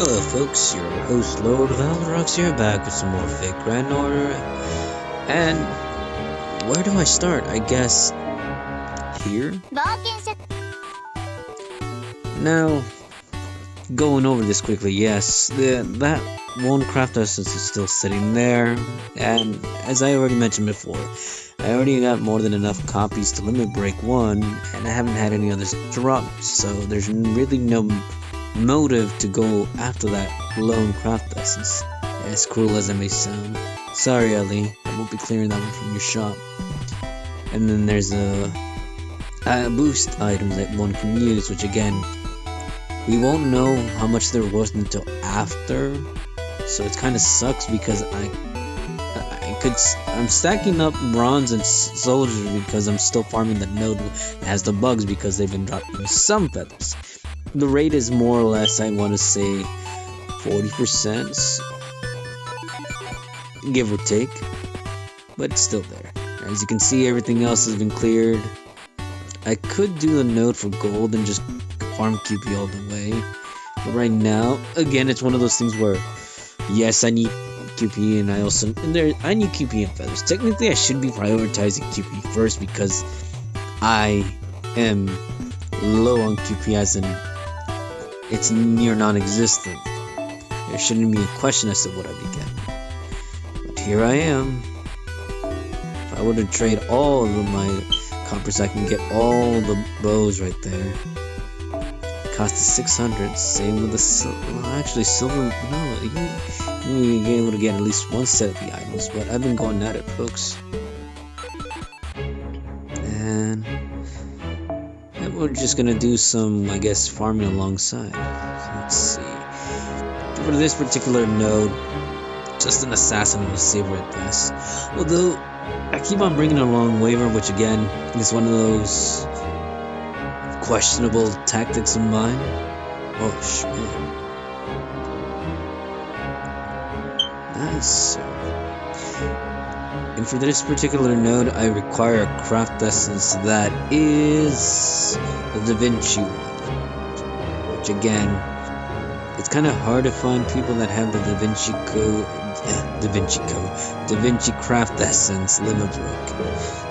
Hello folks, your host Lord of Alvarox here, back with some more Fake Grand Order. And where do I start? I guess here? Now, going over this quickly, yes, that one craft essence is still sitting there, and as I already mentioned before, I already got more than enough copies to limit break 1, and I haven't had any others drop, so there's really no motive to go after that lone craft essence, as cruel as it may sound. Sorry, Ellie, I won't be clearing that one from your shop. And then there's a boost items that one can use, which again, we won't know how much they're worth until after, so it kind of sucks because I'm stacking up bronze and soldiers because I'm still farming the node that has the bugs because they've been dropping some feathers. The rate is more or less, I want to say, 40%, give or take, but it's still there. As you can see, everything else has been cleared. I could do the node for gold and just farm QP all the way, but right now, again, it's one of those things where, yes, I need QP, and I need QP and feathers. Technically, I should be prioritizing QP first because I am low on QP, as in it's near non-existent. There shouldn't be a question as to what I'd be getting. But here I am. If I were to trade all of my coppers, I can get all the bows right there. It cost 600. Same with the silver. Well, actually, silver. No, you can be able to get at least one set of the items. But I've been going at it, folks. And we're just gonna do some, I guess, farming alongside. So let's see. For this particular node, just an assassin will saver at best. Although I keep on bringing along Waver, which again is one of those questionable tactics of mine. Oh shit! Nice. And for this particular node, I require a craft essence that is the Da Vinci one. Which again, it's kind of hard to find people that have the Da Vinci craft essence limit brook.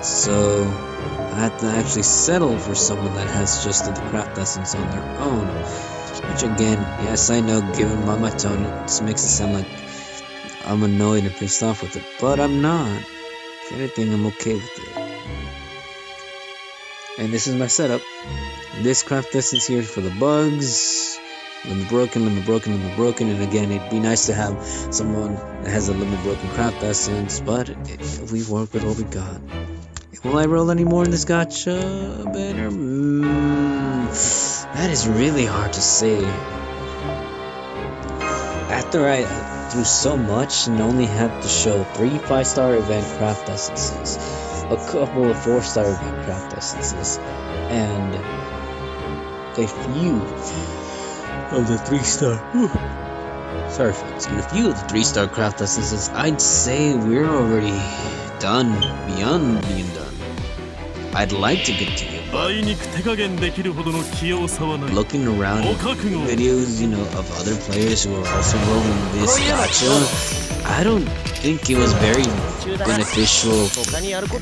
So I have to actually settle for someone that has just the craft essence on their own. Which again, yes, I know, given by my tone, it makes it sound like I'm annoyed and pissed off with it, but I'm not. If anything, I'm okay with it. And this is my setup. This craft essence here is for the bugs. Limit broken. And again, it'd be nice to have someone that has a limit broken craft essence, but we work with what we got. Will I roll any more in this gacha banner? That is really hard to say. After I through so much and only had to show 3 5-star event craft essences, a couple of 4-star event craft essences, and a few of the 3-star. Sorry folks, and a few of the 3-star craft essences, I'd say we're already done, beyond being done. I'd like to continue. Looking around videos, of other players who are also rolling this gacha, I don't think it was very beneficial for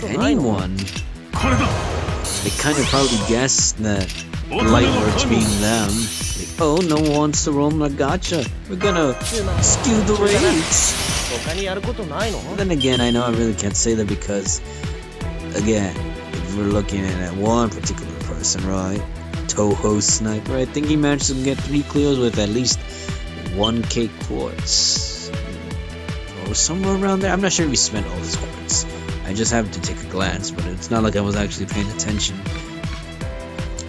anyone. They kind of probably guessed that Lightworks being them, oh, no one wants to roll my gacha, we're gonna skew the rates. Then again, I know I really can't say that because, again, if we're looking at one particular person, right? Toho Sniper, I think he managed to get 3 clears with at least 1k quartz. Or somewhere around there. I'm not sure if he spent all his quartz. I just happened to take a glance, but it's not like I was actually paying attention.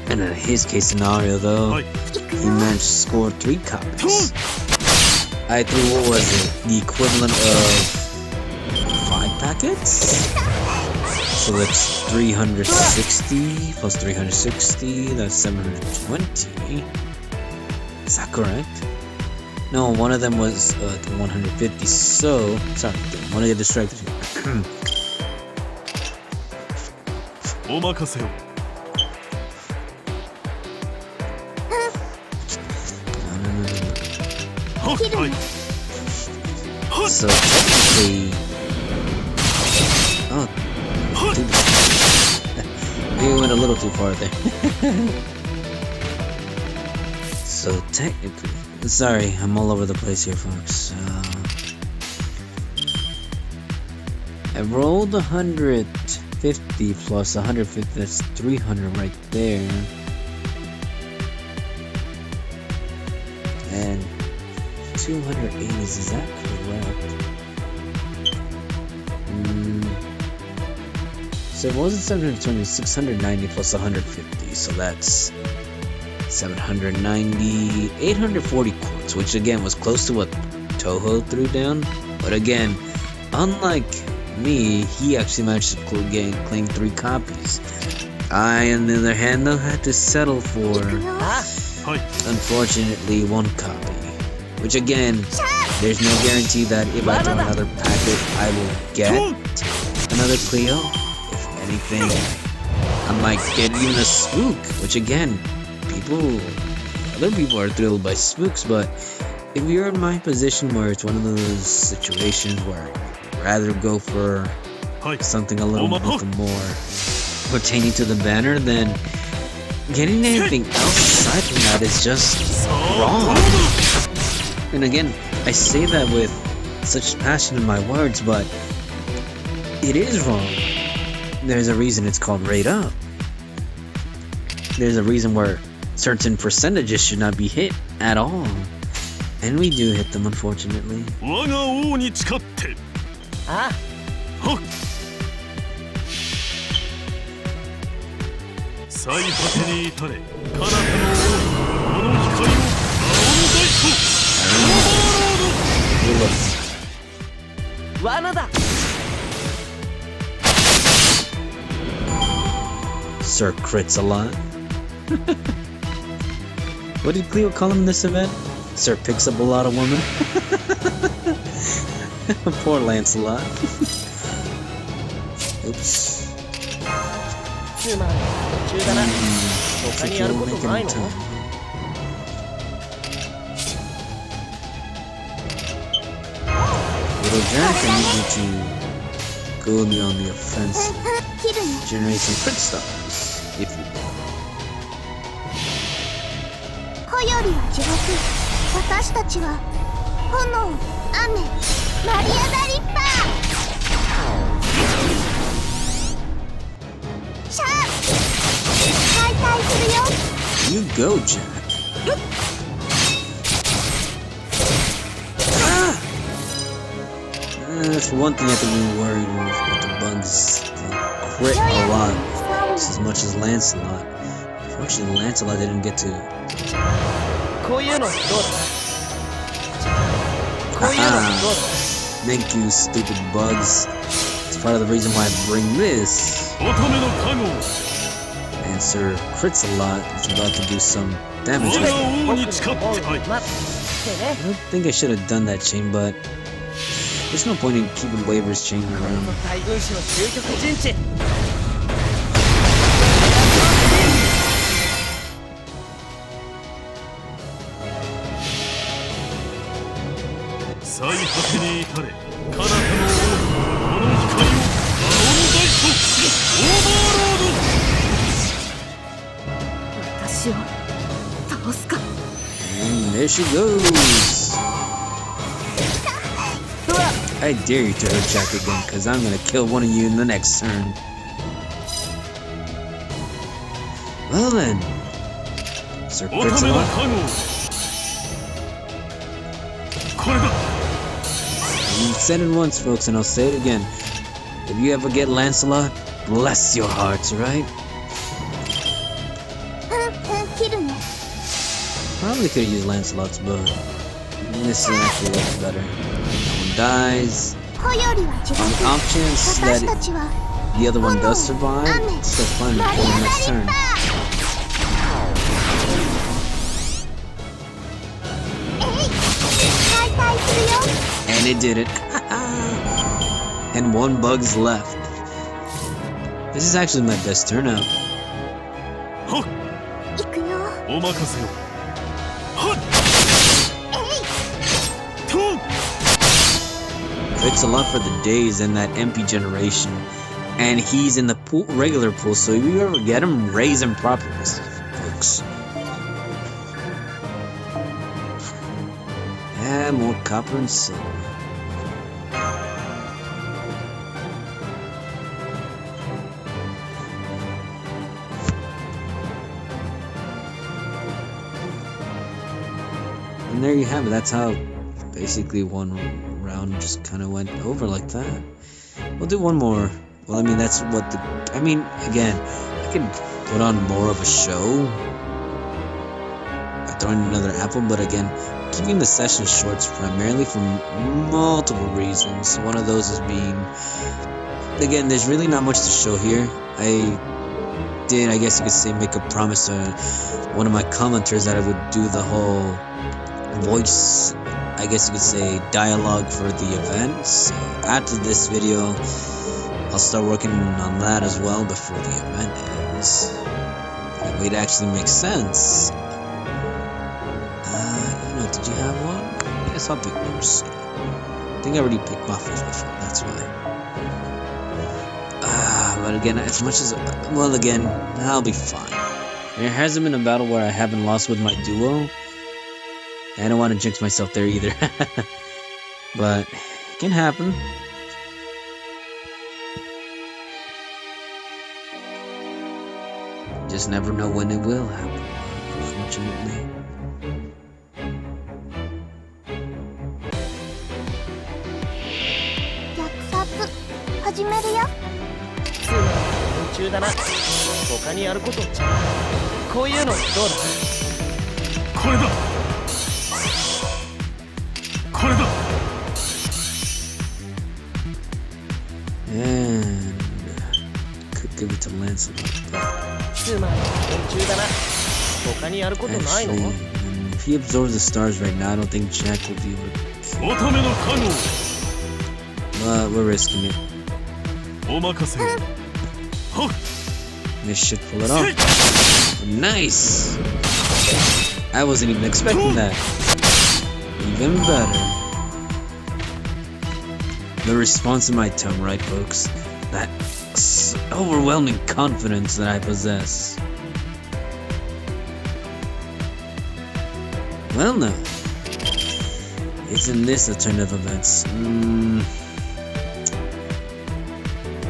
And in his case scenario, though, he managed to score 3 copies. I threw, what was it? The equivalent of 5 packets? So that's 360 plus 360, that's 720. Is that correct? No, one of them was 150, so... Sorry, I want to get distracted here. So technically, oh, we went a little too far there. So technically, sorry, I'm all over the place here, folks. I rolled 150 plus 150, that's 300 right there. And 280, is that correct? So it wasn't 720, 690 plus 150, so that's 790, 840 quartz, which again was close to what Toho threw down. But again, unlike me, he actually managed to claim 3 copies. I, on the other hand, though, had to settle for, unfortunately, 1 copy. Which again, there's no guarantee that if I throw another packet, I will get another Cleo. If anything, I might get even a spook. Which again, other people are thrilled by spooks, but if you're in my position where it's one of those situations where I'd rather go for something a little bit more pertaining to the banner, then getting anything else aside from that is just wrong. And again, I say that with such passion in my words, but it is wrong. There's a reason it's called Raid Up. There's a reason where certain percentages should not be hit at all. And we do hit them, unfortunately. Sir crits a lot. What did Cleo call him in this event? Sir picks up a lot of women. Poor Lancelot. Oops. Little Jack, I need you to go on the offensive. Generate some crit stars, if you will. You go, Jack. That's one thing I have to be worried with the bugs. They crit a lot, just as much as Lancelot. Unfortunately, Lancelot didn't get to. Thank you, stupid bugs. It's part of the reason why I bring this. And Sir crits a lot. It's about to do some damage. I don't think I should have done that chain, but there's no point in keeping waivers chained around. And there she goes. I dare you to hurt Jack again, because I'm going to kill one of you in the next turn. Well then, Sir Pritzel. You said it once, folks, and I'll say it again. If you ever get Lancelot, bless your hearts, right? Probably could have used Lancelot's bow. This actually looks better. Dies. On the off chance that the other one does survive, still fun for the next turn. And it did it. And 1 bug's left. This is actually my best turnout. a lot for the days and that MP generation. And he's in the pool, regular pool, so if you ever get him, raise him properly, folks. Yeah, more copper and silver. And there you have it. That's how basically one round just kind of went over like that. We'll do one more. Well, I mean, that's what the... I mean, again, I could put on more of a show by throwing another apple, but again, keeping the session shorts primarily for multiple reasons. One of those is being... Again, there's really not much to show here. I did, I guess you could say, make a promise to one of my commenters that I would do the whole voice, I guess you could say, dialogue for the event. So after this video, I'll start working on that as well before the event ends. That way it actually makes sense. I don't know, did you have one? Yes, I'll pick number C. I think I already picked Waffles before, that's why. But again, as much as... Well, again, I'll be fine. There hasn't been a battle where I haven't lost with my duo. I don't want to jinx myself there either. But it can happen. Just never know when it will happen, unfortunately. And could give it to Lancelot. Actually, if he absorbs the stars right now, I don't think Jack will be able to. But we're risking it. This should pull it off. Nice! I wasn't even expecting that. Even better. The response in my tongue, right, folks? That overwhelming confidence that I possess. Well, no. Isn't this a turn of events?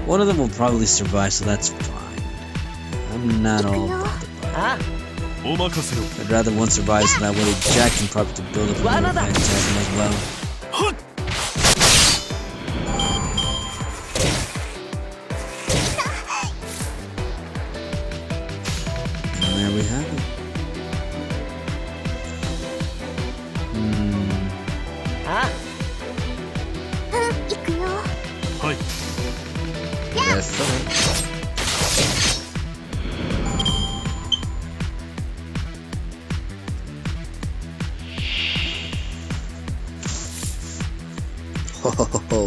One of them will probably survive, so that's fine. I'm not all bothered by it. I'd rather one survives, so that way Jack can probably build up a little phantasm as well. And there we have it. That's fine. Ho ho ho ho.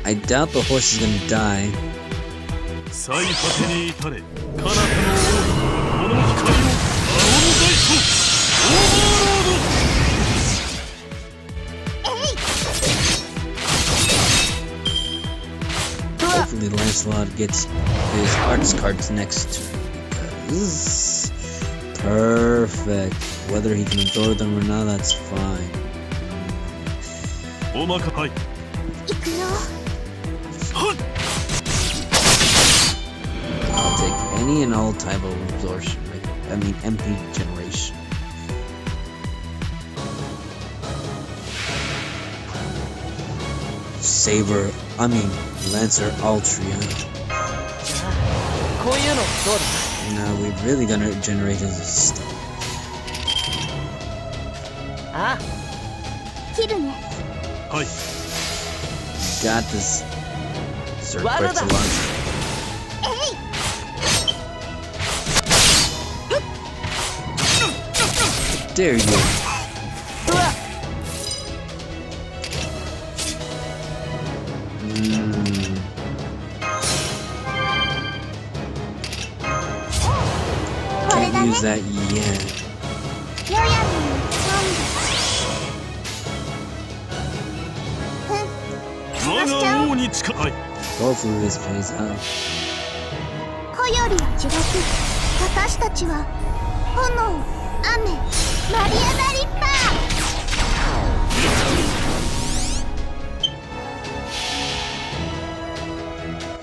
I doubt the horse is gonna die. Hopefully Lancelot gets his arts cards next turn, because perfect. Whether he can absorb them or not, that's fine. I'll take any and all type of absorption. I mean, MP generation. Saber, I mean, Lancer Altria. Now we're really gonna generate his stuff. Got this. Circuit to launch. There you go. Can't use that yet. がしちゃおう。Hopefully this plays out. 子よりは違って私たちは炎、雨、マリアナリッパー。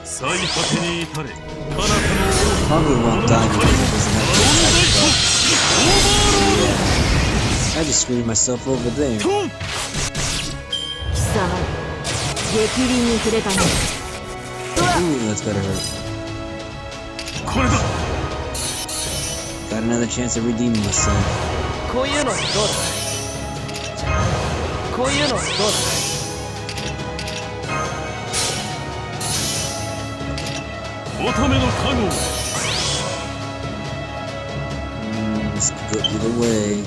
最果てに至れ、彼方の Probably won't die because it doesn't have to attack. Yeah. I just screwed myself over there. 貴様、激鱗に触れたね。Ooh, that's gotta hurt. これだ。 Got another chance to redeem myself. こういうのどうだ。こういうのどうだ。乙女の加護。This could go either way.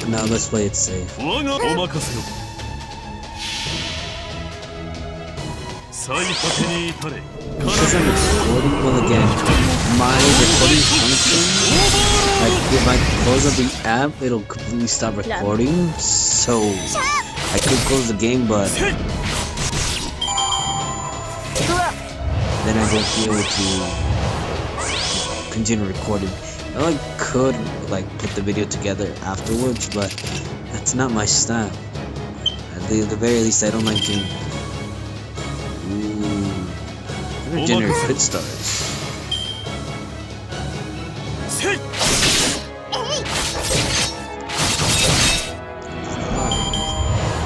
Now let's play it safe. 我がお任せよ。最果てに至れ。 Because I'm recording, well again, my recording function, like if I close up the app, it'll completely stop recording, so I could close the game, but then I won't be able to continue recording. I could like put the video together afterwards, but that's not my style. At the very least, I don't like doing. Generate fit stars.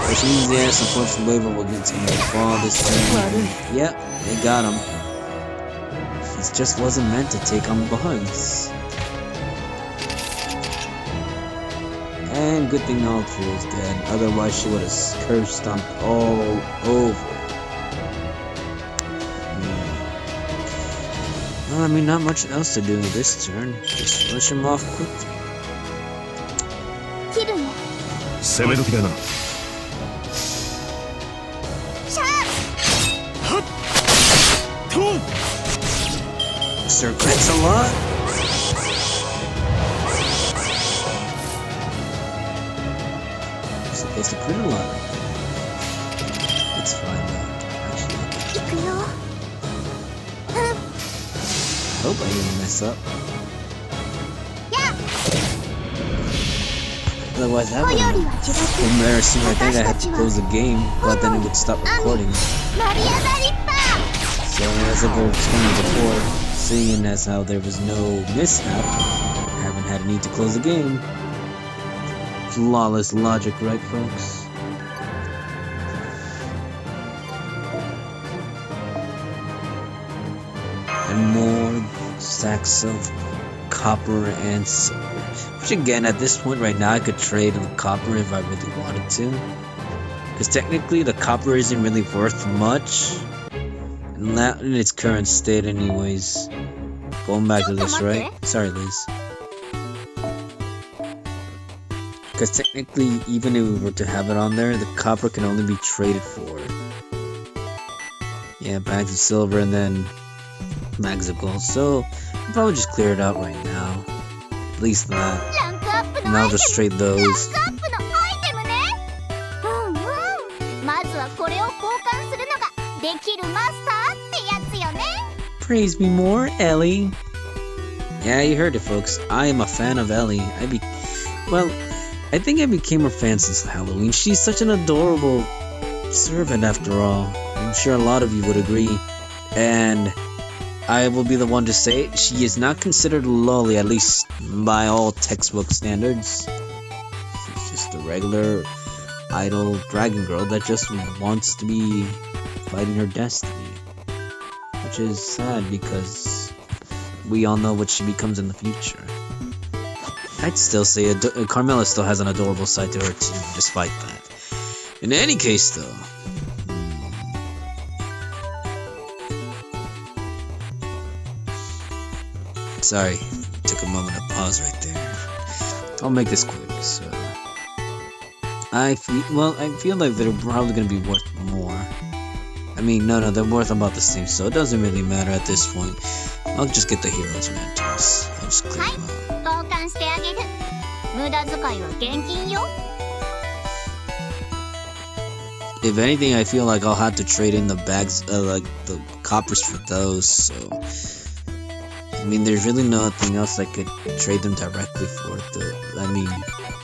Which means yes, unfortunately, Waver will get to fall this turn. Yep, they got him. He just wasn't meant to take on bugs. And good thing all three is dead. Otherwise, she would have curve stomped all over. Well, I mean, not much else to do this turn. Just finish him off quickly. 攻め時だな。Sir crits a lot. I'm supposed to crit a lot. It's fine though, actually. I hope I didn't mess up. Otherwise that would have been embarrassing. I think I had to close the game, but then it would stop recording. So as I've explained before, seeing as how there was no mishap, I haven't had a need to close the game. Flawless logic, right folks? And more stacks of copper and silver. Which again, at this point right now, I could trade the copper if I really wanted to. Because technically, the copper isn't really worth much. Not in its current state anyways. Going back to this, right? Sorry, Liz. Because technically, even if we were to have it on there, the copper can only be traded for. Yeah, bags of silver and then bags of gold. So, I'll probably just clear it out right now. At least that. And I'll just trade those. Praise me more, Ellie. Yeah, you heard it, folks. I am a fan of Ellie. I think I became her fan since Halloween. She's such an adorable servant after all. I'm sure a lot of you would agree. And I will be the one to say it. She is not considered a lolly, at least by all textbook standards. She's just a regular, idle dragon girl that just wants to be fighting her destiny. Which is sad because we all know what she becomes in the future. I'd still say Carmela still has an adorable side to her too, despite that. In any case, though. Sorry, took a moment to pause right there. I'll make this quick. So, I feel like they're probably gonna be worth more. I mean, no, they're worth about the same, so it doesn't really matter at this point. I'll just get the heroes mentors. I'll just clear them out. 無駄遣いは厳禁よ。 If anything, I feel like I'll have to trade in the bags, like the coppers for those. So, I mean, there's really nothing else I could trade them directly for. I mean,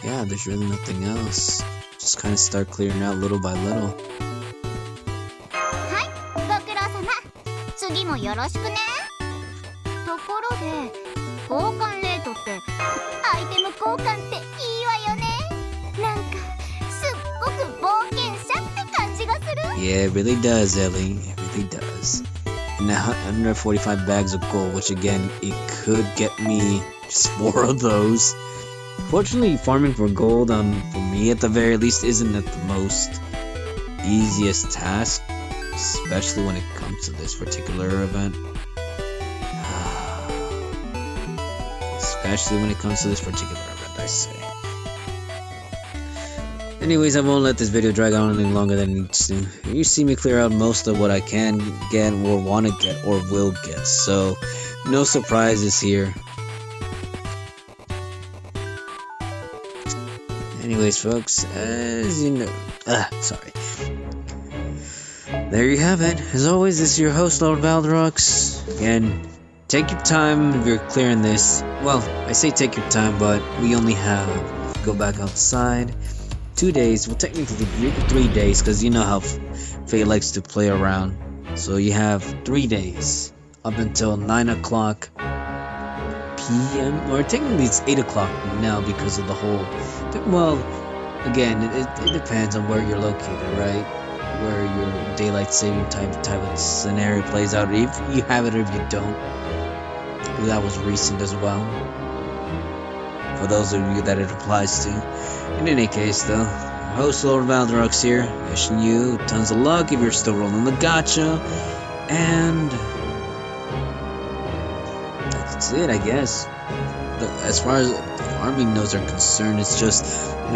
yeah, there's really nothing else. Just kind of start clearing out little by little. はい、ご苦労様。次もよろしくね。ところで、交換レートってアイテム交換っていいわよね。なんかすっごく冒険者って感じがする。 Yeah, it really does, Ellie. It really does. And 145 bags of gold, which again, it could get me just 4 of those. Fortunately, farming for gold, for me at the very least, isn't at the most easiest task, especially when it comes to this particular event. Especially when it comes to this particular event, I say. Anyways, I won't let this video drag on any longer than it needs to. You see me clear out most of what I can get, or want to get, or will get, so no surprises here. Anyways, folks, as you know, sorry. There you have it. As always, this is your host, Lord Valdrox. Again, take your time if you're clearing this. Well, I say take your time, but we only have to go back outside 2 days. Well, technically 3 days, because you know how Faye likes to play around. So you have 3 days up until 9 o'clock p.m. Or technically it's 8 o'clock now because of the whole. Well, again, it depends on where you're located, right? Where your daylight saving time type of scenario plays out. If you have it or if you don't. That was recent as well. For those of you that it applies to. In any case, though, host Lord Valdrox here, wishing you tons of luck if you're still rolling the gacha. And that's it, I guess. As far as farming nodes are concerned, it's just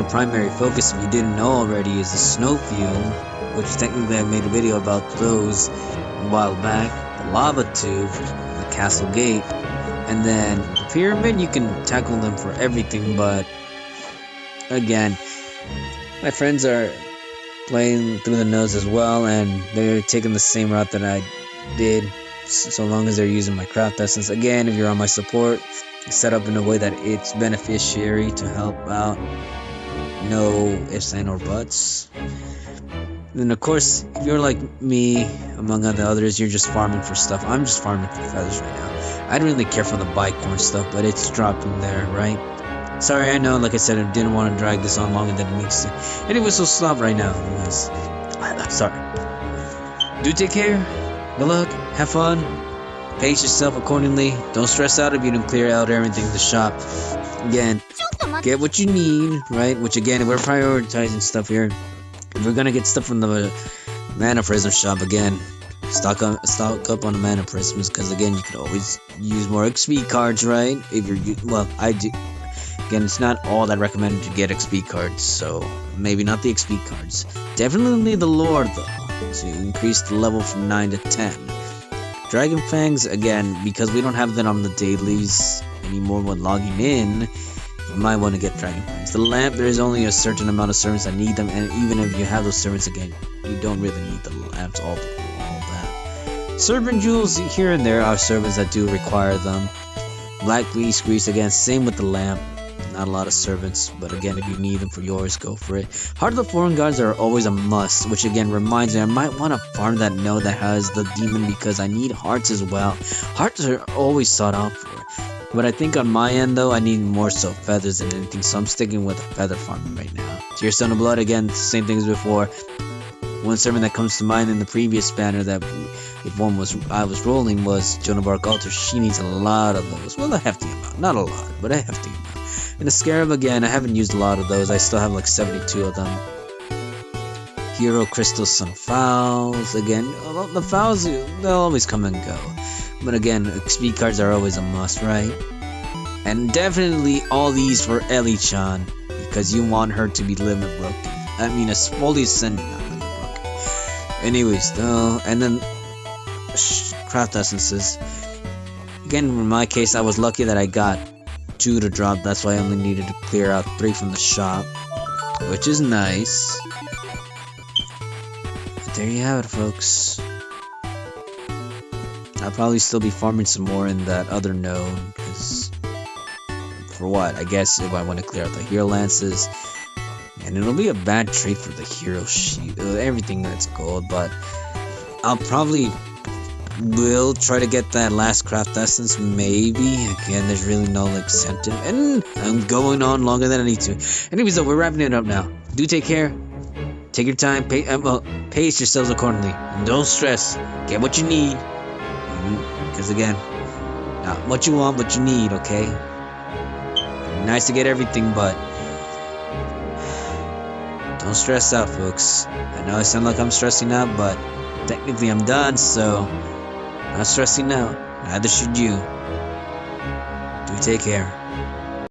primary focus, if you didn't know already, is the snowfield, which technically I made a video about those a while back, the lava tube, the castle gate, and then the pyramid. You can tackle them for everything, but again, my friends are playing through the nodes as well, and they're taking the same route that I did, so long as they're using my craft essence. Again, if you're on my support, it's set up in a way that it's beneficiary to help out. No ifs and or buts. Then of course, if you're like me, among the others, you're just farming for stuff. I'm just farming for feathers right now. I don't really care for the bicorn stuff, but it's dropping there, right? Sorry, I know, like I said, I didn't want to drag this on longer than it needs to. Anyways, so stop right now. Anyways, I'm sorry. Do take care. Good luck. Have fun. Pace yourself accordingly. Don't stress out if you don't clear out everything in the shop. Again, get what you need, right? Which again, we're prioritizing stuff here. If we're gonna get stuff from the mana prism shop, again, stock up on the mana prisms, because again, you can always use more XP cards, right? If you're, well, I do. Again, it's not all that recommended to get XP cards, so maybe not the XP cards. Definitely the lore though, to increase the level from 9 to 10. Dragon Fangs, again, because we don't have that on the dailies anymore when logging in, you might want to get Dragon Fangs. The lamp, there is only a certain amount of servants that need them, and even if you have those servants, again, you don't really need the lamps, all that. Servant jewels here and there are servants that do require them. Black grease, again, same with the lamp. Not a lot of servants, but again, if you need them for yours, go for it. Heart of the Foreign Gods are always a must, which again reminds me, I might want to farm that node that has the demon, because I need hearts as well. Hearts are always sought out for. But I think on my end though, I need more so feathers than anything, so I'm sticking with feather farming right now. Tear Stone of Blood, again, same thing as before. One servant that comes to mind in the previous banner that if one was I was rolling was Joan of Arc Altar. She needs a lot of those. Well, a hefty amount. Not a lot, but a hefty amount. And the Scarab, again, I haven't used a lot of those. I still have like 72 of them. Hero Crystal, some fowls. Again, the fowls, they'll always come and go. But again, XP cards are always a must, right? And definitely all these for Ellie-chan, because you want her to be limit broken. I mean, a fully ascending, not limit broken. Anyways, though, and then craft essences. Again, in my case, I was lucky that I got 2 to drop. That's why I only needed to clear out 3 from the shop, which is nice. But there you have it, folks. I'll probably still be farming some more in that other node, because for what? I guess if I want to clear out the hero lances, and it'll be a bad trade for the hero sheet, everything that's gold, but I'll probably will try to get that last craft essence, maybe. Again, there's really no like incentive, and I'm going on longer than I need to. Anyways, though, we're wrapping it up now. Do take care. Take your time. Pace yourselves accordingly, and don't stress. Get what you need, because again, not what you want, but you need. Okay. Nice to get everything, but don't stress out, folks. I know I sound like I'm stressing out, but technically I'm done, so not stressing out. Neither should you. Do take care.